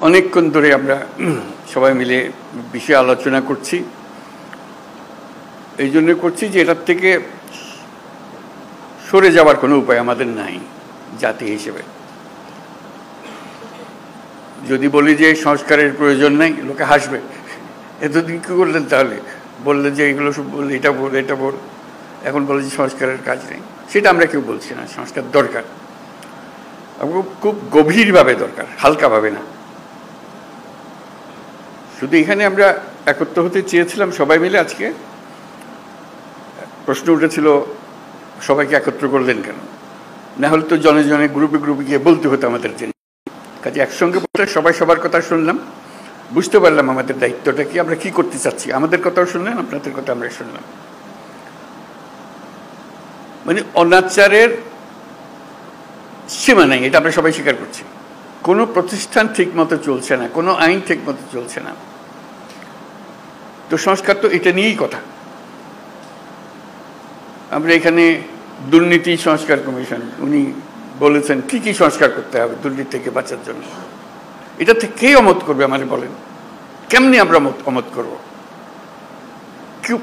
অনেকক্ষণ ধরে আমরা সবাই মিলে বিষয়ে আলোচনা করছি। এই জন্য করছি যে এটার থেকে সরে যাওয়ার কোনো উপায় আমাদের নাই জাতি হিসেবে। যদি বলি যে সংস্কারের প্রয়োজন নাই, লোকে হাসবে, এতদিন কি করলেন তাহলে? বললেন যে এগুলো সব বললে, এটা বল এটা বল, এখন বলে যে সংস্কারের কাজ নেই। সেটা আমরা কেউ বলছি না, সংস্কার দরকার, খুব গভীরভাবে দরকার, হালকাভাবে না। শুধু এখানে আমরা একত্র হতে চেয়েছিলাম সবাই মিলে। আজকে প্রশ্ন উঠেছিল সবাইকে একত্র করলেন কেন? না হলে তো জনে জনে গ্রুপে গ্রুপে গিয়ে বলতে হতো আমাদের জন্য। কাজে একসঙ্গে বলতে সবাই সবার কথা শুনলাম, বুঝতে পারলাম আমাদের দায়িত্বটা কি, আমরা কি করতে চাচ্ছি। আমাদের কথাও শুনলেন, আপনাদের কথা আমরা শুনলাম। মানে অনাচারের সীমা নাই, এটা আমরা সবাই স্বীকার করছি। কোনো প্রতিষ্ঠান ঠিক মতো চলছে না, কোনো আইন ঠিক মতো চলছে না। তো সংস্কার তো এটা নিয়েই কথা। আমরা এখানে দুর্নীতি সংস্কার কমিশন, উনি বলেছেন কি কি সংস্কার করতে হবে দুর্নীতি থেকে বাঁচার জন্য। এটা থেকে কে অমত করবে আমাদের বলেন? কেমনি আমরা অমত করব?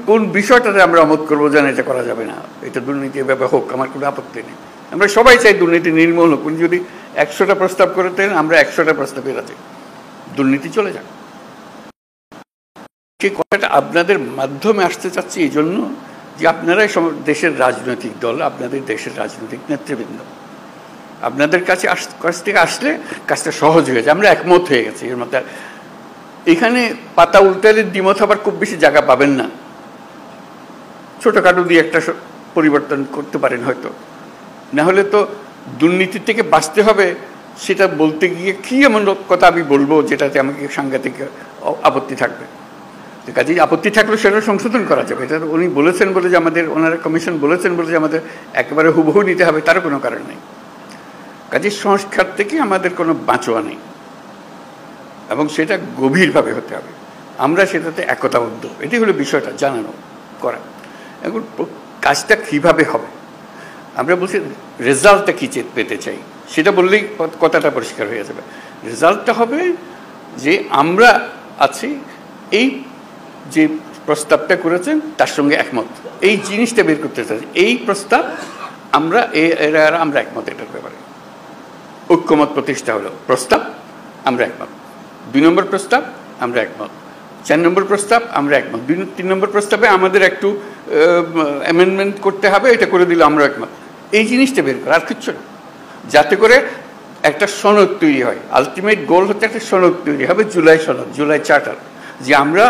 কোন বিষয়টাতে আমরা অমত করবো যেন এটা করা যাবে না, এটা দুর্নীতি এভাবে হোক, আমার কোনো আপত্তি নেই। আমরা সবাই চাই দুর্নীতি নির্মূল হোক। উনি যদি 100টা প্রস্তাব করে দেন, আমরা 100টা প্রস্তাবে রাজি, দুর্নীতি চলে যাক। সেই কথাটা আপনাদের মাধ্যমে আসতে চাচ্ছি এই জন্য যে আপনারাই দেশের রাজনৈতিক দল, আপনাদের দেশের রাজনৈতিক নেতৃবৃন্দ, আপনাদের কাছ থেকে আসলে কাজটা সহজ হয়ে যায়। আমরা একমত হয়ে গেছি এর মধ্যে। এখানে পাতা উল্টালে দ্বিমত আবার খুব বেশি জায়গা পাবেন না। ছোটখাটো দিয়ে একটা পরিবর্তন করতে পারেন হয়তো, না হলে তো দুর্নীতি থেকে বাঁচতে হবে। সেটা বলতে গিয়ে কি এমন কথা আমি বলবো যেটাতে আমাকে সাংঘাতিক আপত্তি থাকবে। কাজেই আপত্তি থাকলে সেটা সংশোধন করা যাবে। এটা উনি বলেছেন বলে যে আমাদের, ওনারা কমিশন বলেছেন বলে যে আমাদের একেবারে হুবহু নিতে হবে তারও কোনো কারণ নেই। কাজেই সংস্কার থেকে আমাদের কোনো বাঁচোয়া নেই এবং সেটা গভীরভাবে হতে হবে। আমরা সেটাতে একতাবদ্ধ, এটি হলো বিষয়টা জানানো করা। এখন কাজটা কিভাবে হবে আমরা বলছি, রেজাল্টটা কী পেতে চাই সেটা বললেই কথাটা পরিষ্কার হয়ে যাবে। রেজাল্টটা হবে যে আমরা আছি, এই যে প্রস্তাবটা করেছেন তার সঙ্গে একমত, এই জিনিসটা বের করতে চাই। এই প্রস্তাব আমরা আমরা একমত, এটার ব্যাপারে ঐক্যমত প্রতিষ্ঠা হলো। প্রস্তাব আমরা একমত, 2 নম্বর প্রস্তাব আমরা একমত, 4 নম্বর প্রস্তাব আমরা একমত, 3 নম্বর প্রস্তাবে আমাদের একটু অ্যামেন্ডমেন্ট করতে হবে, এটা করে দিলে আমরা একমত। এই জিনিসটা বের করা, আর কিচ্ছু না, যাতে করে একটা সনদ তৈরি হয়। আলটিমেট গোল হচ্ছে একটা সনদ তৈরি হবে, জুলাই সনদ, জুলাই চার্টার, যে আমরা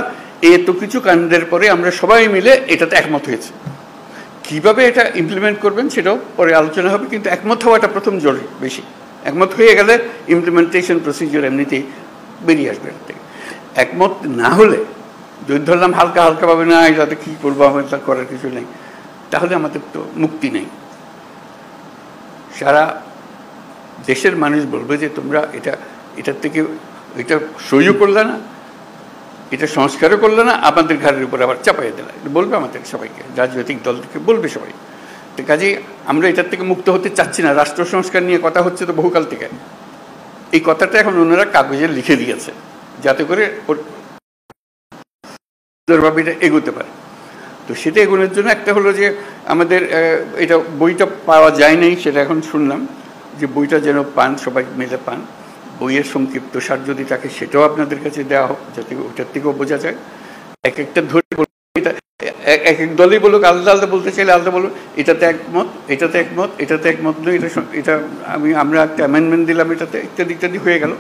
এত কিছু কাণ্ডের পরে আমরা সবাই মিলে এটাতে একমত হয়েছে। কিভাবে এটা ইমপ্লিমেন্ট করবেন সেটাও পরে আলোচনা হবে, কিন্তু একমত হওয়াটা প্রথম জরুরি বেশি। একমত হয়ে গেলে ইমপ্লিমেন্টেশন প্রসিডিওর এমনিতেই বেরিয়ে আসবে। একমত না হলে যদি ধরলাম হালকা হালকা ভাবে, না এটাতে কী করবো, আমাদের তা করার কিছু নেই, তাহলে আমাদের তো মুক্তি নেই। সারা দেশের মানুষ বলবে যে তোমরা এটার থেকে এটা সহ্য করলে না, এটা সংস্কারও করলে না, আমাদের ঘরের উপর আবার চাপাই দিলে, বলবে আমাদের সবাইকে, রাজনৈতিক দল থেকে বলবে সবাই। তো কাজেই আমরা এটার থেকে মুক্ত হতে চাচ্ছি না। রাষ্ট্র সংস্কার নিয়ে কথা হচ্ছে তো বহুকাল থেকে। এই কথাটা এখন ওনারা কাগজে লিখে দিয়েছে যাতে করে এটা এগোতে পারে। তো সেটা এগোনোর জন্য একটা হলো যে আমাদের এটা বইটা পাওয়া যায় নাই, সেটা এখন শুনলাম যে বইটা যেন পান, সবাই মিলে পান। বইয়ের সংক্ষিপ্ত সার যদি থাকে সেটাও আপনাদের কাছে দেওয়া হোক, যাতে ওটার থেকেও বোঝা যায়। এক একটা ধরে এটা এক এক দলই বলুক, আলাদা আলাদা বলতে চাইলে আলাদা বলুন, এটাতে একমত, এটাতে একমত, এটাতে একমত নয়, এটা আমরা একটা অ্যামেন্ডমেন্ট দিলাম এটাতে, ইত্যাদি ইত্যাদি হয়ে গেল।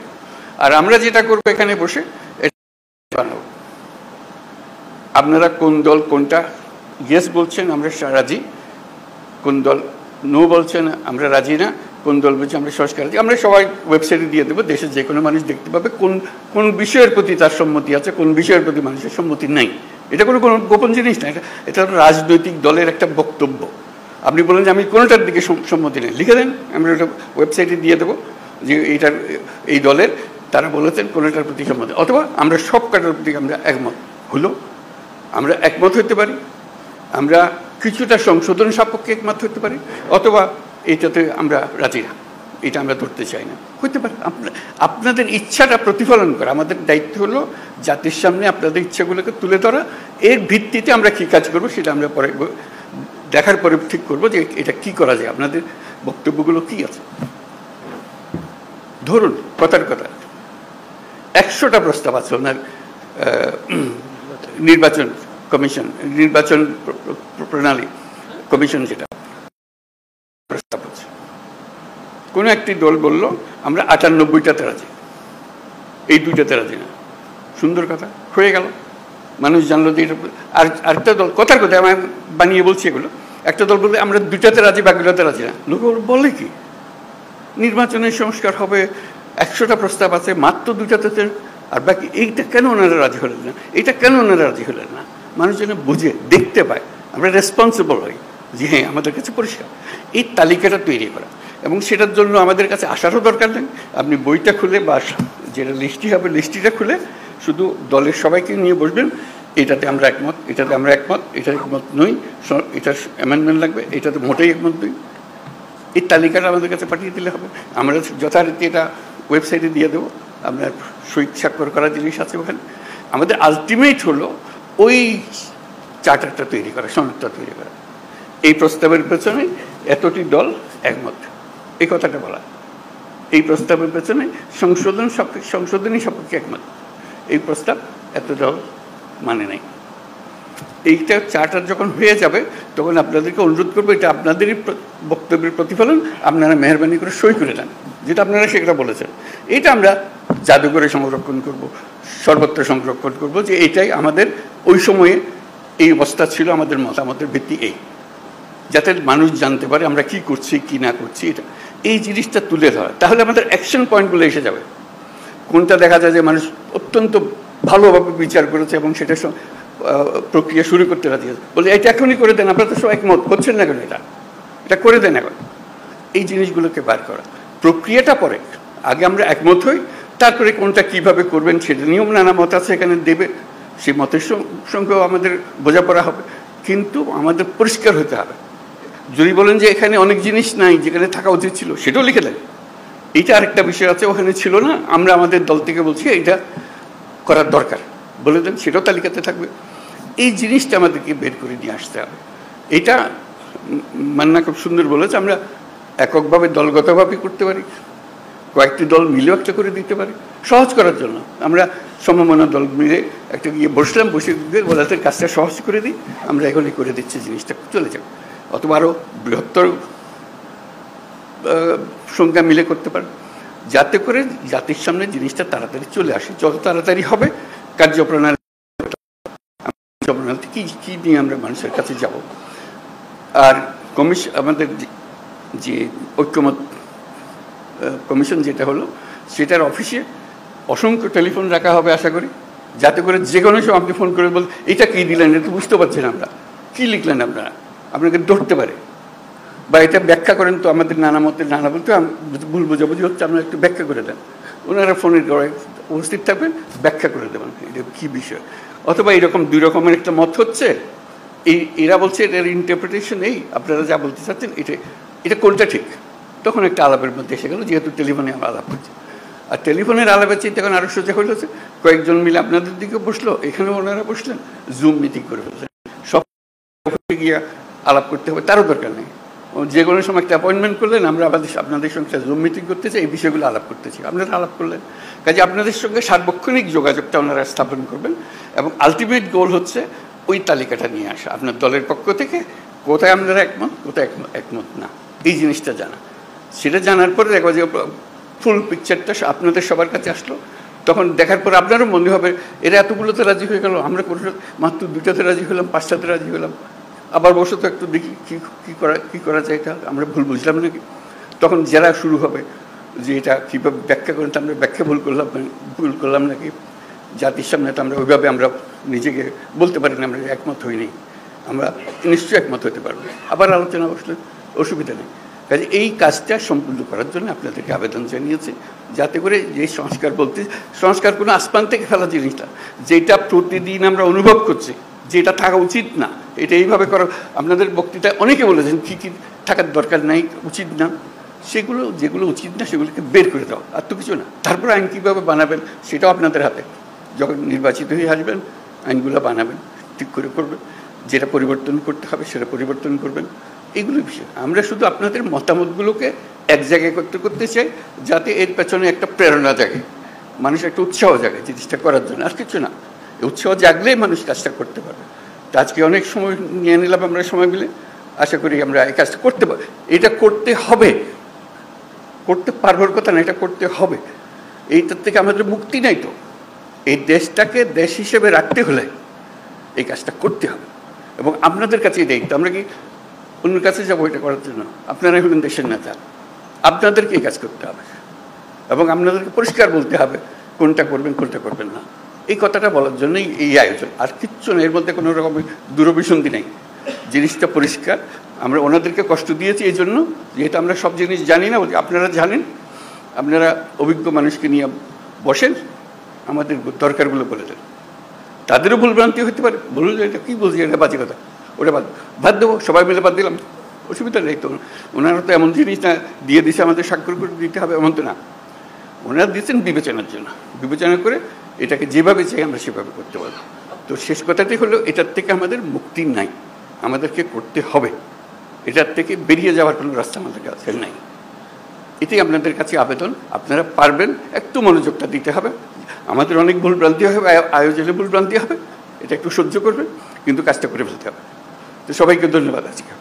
আর আমরা যেটা করবো এখানে বসে বানাবো। আপনারা কোন দল কোনটা ইয়েস বলছেন আমরা রাজি, কোন দল নো বলছেন আমরা রাজি না, কোন দল বলছে আমরা সংস্কার রাজি, আমরা সবাই ওয়েবসাইটে দিয়ে দেবো। দেশের যে কোনো মানুষ দেখতে পাবে কোন কোন বিষয়ের প্রতি তার সম্মতি আছে, কোন বিষয়ের প্রতি মানুষের সম্মতি নাই। এটা কোনো গোপন জিনিস না, এটা রাজনৈতিক দলের একটা বক্তব্য। আপনি বলেন যে আমি কোনোটার দিকে সম্মতি নেই, লিখে দেন, আমরা ওটা ওয়েবসাইটে দিয়ে দেবো যে এই দলের তারা বলেছেন কোনোটার প্রতি সম্মতি, অথবা আমরা সব কাটার প্রতি আমরা একমত হলো। আমরা একমত হতে পারি, আমরা কিছুটা সংশোধন সাপেক্ষে একমত হতে পারি, অথবা এইটাতে আমরা রাজি না। এটা আমরা ধরতে চাই না। হতে পারে আপনাদের ইচ্ছাটা প্রতিফলন করা, আমাদের দায়িত্ব হলো জাতির সামনে আপনাদের ইচ্ছাগুলোকে তুলে ধরা, এর ভিত্তিতে আমরা কী কাজ করবো সেটা আমরা পরে দেখার পরে ঠিক করবো যে এটা কি করা যায়, আপনাদের বক্তব্যগুলো কি আছে। ধরুন কথার কথা 100টা প্রস্তাব আছে ওনার নির্বাচন কমিশন, নির্বাচন প্রণালী কমিশন, যেটা প্রস্তাব আছে। কোনো একটি দল বলল আমরা 98টাতে রাজি, এই 2টাতে রাজি না। সুন্দর কথা, হয়ে গেল, মানুষ জানলো যে এটা। আর আরেকটা দল, কথার কথা আমি বানিয়ে বলছি এগুলো, একটা দল বললে আমরা 2টাতে রাজি, বাকিটাতে রাজি না। লোক বলে কি নির্বাচনের সংস্কার হবে, 100টা প্রস্তাব আছে, মাত্র 2টাতে আর বাকি। এইটা কেন ওনারা রাজি হলেন না, এইটা কেন ওনারা রাজি হলেন না? মানুষ যেন বুঝে দেখতে পায়, আমরা রেসপন্সিবল হই যে হ্যাঁ আমাদের কাছে পরিষ্কার। এই তালিকাটা তৈরি করা, এবং সেটার জন্য আমাদের কাছে আসারও দরকার নেই। আপনি বইটা খুলে বা যেটা লিস্টটি হবে লিস্টটিটা খুলে শুধু দলের সবাইকে নিয়ে বসবেন, এটাতে আমরা একমত, এটাতে আমরা একমত, এটার একমত নই, এটার অ্যামেন্ডমেন্ট লাগবে, এটাতে মোটেই একমত নই। এই তালিকাটা আমাদের কাছে পাঠিয়ে দিলে হবে, আমরা যথারীতি এটা ওয়েবসাইটে দিয়ে দেবো। আপনার সই স্বাক্ষর করা জিনিস আছে ওখানে। আমাদের আলটিমেট হলো ওই চার্টারটা তৈরি করা, সনদটা তৈরি করা। এই প্রস্তাবের পেছনে এতটি দল একমত, এই কথাটা বলা। এই প্রস্তাবের পেছনে সংশোধনী সপক্ষে একমত, এই প্রস্তাব এত দল মানে নাই। এইটা চার্টার যখন হয়ে যাবে তখন আপনাদেরকে অনুরোধ করবো, এটা আপনাদেরই বক্তব্যের প্রতিফলন, আপনারা মেহরবানি করে সই করে দেন, যেটা আপনারা সেটা বলেছেন। এটা আমরা জাদুঘরে সংরক্ষণ করব, সর্বত্র সংরক্ষণ করব, যে এটাই আমাদের ওই সময়ে এই অবস্থা ছিল, আমাদের মতামতের ভিত্তি এই, যাতে মানুষ জানতে পারে আমরা কি করছি কি না করছি। এটা এই জিনিসটা তুলে ধরা, তাহলে আমাদের অ্যাকশন পয়েন্টগুলো এসে যাবে। কোনটা দেখা যায় যে মানুষ অত্যন্ত ভালোভাবে বিচার করেছে এবং সেটা প্রক্রিয়া শুরু করতে রাজি আছে, বলে এটা এখনই করে দেন, আপনারা তো সব একমত হচ্ছেন না কেন, এটা করে দেন এখন। এই জিনিসগুলোকে বার করা, প্রক্রিয়াটা পরে, আগে আমরা একমত হই, তারপরে কোনটা কিভাবে করবেন সেটা নিয়ম নানা মত আছে এখানে দেবে, সেই মতের সঙ্গেও আমাদের বোঝাপড়া হবে, কিন্তু আমাদের পরিষ্কার হতে হবে। যদি বলেন যে এখানে অনেক জিনিস নাই যেখানে থাকা উচিত ছিল, সেটাও লিখে দেন। এইটা আরেকটা বিষয় আছে, ওখানে ছিল না, আমরা আমাদের দল থেকে বলছি এইটা করার দরকার, বলে দেন, সেটাও তালিকাতে থাকবে। এই জিনিসটা আমাদেরকে বের করে নিয়ে আসতে হবে। এটা মান্না খুব সুন্দর বলেছে, আমরা এককভাবে দলগতভাবে করতে পারি, কয়েকটি দল মিলেও একটা করে দিতে পারি, সহজ করার জন্য। আমরা সমমনা দল মিলে একটা গিয়ে বসলাম, বসে দিয়ে ওদের কাজটা সহজ করে দিই, আমরা এখনই করে দিচ্ছি, জিনিসটা চলে যাবে। অথবা আরও বৃহত্তর সংখ্যা মিলে করতে পারে, যাতে করে জাতির সামনে জিনিসটা তাড়াতাড়ি চলে আসে। যত তাড়াতাড়ি হবে কার্যপ্রণালী কি কি নিয়ে আমরা মানুষের কাছে যাব। আর কমিশন, আমাদের যে ঐক্যমত কমিশন যেটা হলো, সেটার অফিসে অসংখ্য টেলিফোন রাখা হবে আশা করি, যাতে করে যে কোনো সময় আপনি ফোন করে বল এটা কী দিলেন, এটা বুঝতে পারছেন আমরা, কী লিখলেন আপনারা, আপনাকে ধরতে পারে, বা এটা ব্যাখ্যা করেন তো, আমাদের নানা মতের নানা বলতে ভুল বোঝাবুঝি হচ্ছে, আপনারা একটু ব্যাখ্যা করে দেন। ওনারা ফোনের ঘরে উপস্থিত থাকবেন, ব্যাখ্যা করে দেবেন এটা কী বিষয়। অথবা এরকম 2 রকমের একটা মত হচ্ছে, এরা বলছে এটার ইন্টারপ্রিটেশন এই, আপনারা যা বলতে চাচ্ছেন এটা কোনটা ঠিক, তখন একটা আলাপের মধ্যে এসে গেল, যেহেতু টেলিফোনে আমরা আলাপ করছি। আর টেলিফোনের আলাপের চেয়ে তখন আরও সোজা হয়েছে, কয়েকজন মিলে আপনাদের দিকে বসলো, এখানেও ওনারা বসলেন, জুম মিটিং করে ফেলছেন, সব গিয়ে আলাপ করতে হবে তারও দরকার নেই। যে কোনো সময় একটা অ্যাপয়েন্টমেন্ট করলেন, আমরা আপনাদের সঙ্গে জুম মিটিং করতে চাই, এই বিষয়গুলো আলাপ করতে চাই, আপনারা আলাপ করলেন। কাজে আপনাদের সঙ্গে সার্বক্ষণিক যোগাযোগটা ওনারা স্থাপন করবেন, এবং আলটিমেট গোল হচ্ছে ওই তালিকাটা নিয়ে আসা আপনার দলের পক্ষ থেকে, কোথায় আপনারা একমত, কোথায় একমত না, এই জিনিসটা জানা। সেটা জানার পরে দেখো যে ফুল পিকচারটা আপনাদের সবার কাছে আসলো, তখন দেখার পর আপনারও মনে হবে এরা এতগুলোতে রাজি হয়ে গেল, আমরা মাত্র 2টাতে রাজি হলাম, 5টাতে রাজি হলাম, আবার বসে তো একটু দেখি কী করা যায়, এটা আমরা ভুল বুঝলাম নাকি। তখন যারা শুরু হবে যে এটা কীভাবে ব্যাখ্যা করেন, তো আমরা ব্যাখ্যা ভুল করলাম নাকি, জাতির সামনে তো আমরা ওইভাবে আমরা নিজেকে বলতে পারি না আমরা একমত হইনি, আমরা নিশ্চয়ই একমত হতে পারবো, আবার আলোচনা বসলে অসুবিধা নেই। কাজে এই কাজটা সম্পূর্ণ করার জন্য আপনাদেরকে আবেদন জানিয়েছি, যাতে করে যে সংস্কার কোনো আসমান থেকে ফেলা জিনিসটা, যেটা প্রতিদিন আমরা অনুভব করছি যেটা থাকা উচিত না, এটা এইভাবে করা। আপনাদের বক্তৃতায় অনেকে বলেছেন কী কী থাকার দরকার নাই, উচিত না, সেগুলো যেগুলো উচিত না সেগুলোকে বের করে দাও, আর তো কিছু না। তারপর আইন কীভাবে বানাবেন সেটাও আপনাদের হাতে। যখন নির্বাচিত হয়ে আসবেন আইনগুলো বানাবেন, ঠিক করে করবেন, যেটা পরিবর্তন করতে হবে সেটা পরিবর্তন করবেন, এগুলো বিষয়। আমরা শুধু আপনাদের মতামতগুলোকে এক জায়গায় করতে করতে চাই, যাতে এর পেছনে একটা প্রেরণা জাগে, মানুষ একটা উৎসাহ জাগে জিনিসটা করার জন্য, আর কিছু না। উৎসাহ জাগলেই মানুষ কাজটা করতে পারবে। তো আজকে অনেক সময় নিয়ে নিলাম আমরা সময় মিলে, আশা করি আমরা এই কাজটা করতে পারি। এটা করতে হবে, করতে পারবার কথা না, এটা করতে হবে। এইটার থেকে আমাদের মুক্তি নাই। তো এই দেশটাকে দেশ হিসেবে রাখতে হলে এই কাজটা করতে হবে, এবং আপনাদের কাছেই দায়িত্ব। আমরা কি অন্যের কাছে যাবো এটা করার জন্য? আপনারাই হলেন দেশের নেতা, আপনাদেরকে এই কাজ করতে হবে, এবং আপনাদেরকে পরিষ্কার বলতে হবে কোনটা করবেন কোনটা করবেন না। এই কথাটা বলার জন্যই এই আয়োজন, আর কিচ্ছু না। এর মধ্যে কোনো রকমের দূরভিসন্ধি নেই, জিনিসটা পরিষ্কার। আমরা ওনাদেরকে কষ্ট দিয়েছি এই জন্য, যেহেতু আমরা সব জিনিস জানি না, আপনারা জানেন। আপনারা অভিজ্ঞ মানুষকে নিয়ে বসেন, আমাদের দরকারগুলো বলে দেন। তাদেরও ভুলভ্রান্তি হতে পারে, বলুন যে এটা কী বলছি, এটা বাজে কথা, ওটা বাদ দেবো, সবাই মিলে বাদ দিলাম, অসুবিধা নেই তো। ওনারা তো এমন জিনিস না দিয়ে দিছে আমাদের স্বাক্ষর করে দিতে হবে এমন তো না। ওনারা দিয়েছেন বিবেচনার জন্য, বিবেচনা করে এটাকে যেভাবে চাই আমরা সেভাবে করতে পারবো। তো শেষ কথাটাই হলো, এটার থেকে আমাদের মুক্তি নাই, আমাদেরকে করতে হবে। এটার থেকে বেরিয়ে যাওয়ার কোনো রাস্তা আমাদের কাছে নাই। এটাই আপনাদের কাছে আবেদন। আপনারা পারবেন, একটু মনোযোগটা দিতে হবে। আমাদের অনেক ভুলভ্রান্তি হবে, আয়োজনে ভুলভ্রান্তি হবে, এটা একটু সহ্য করবেন, কিন্তু কাজটা করে ফেলতে হবে। তো সবাইকে ধন্যবাদ আজকে।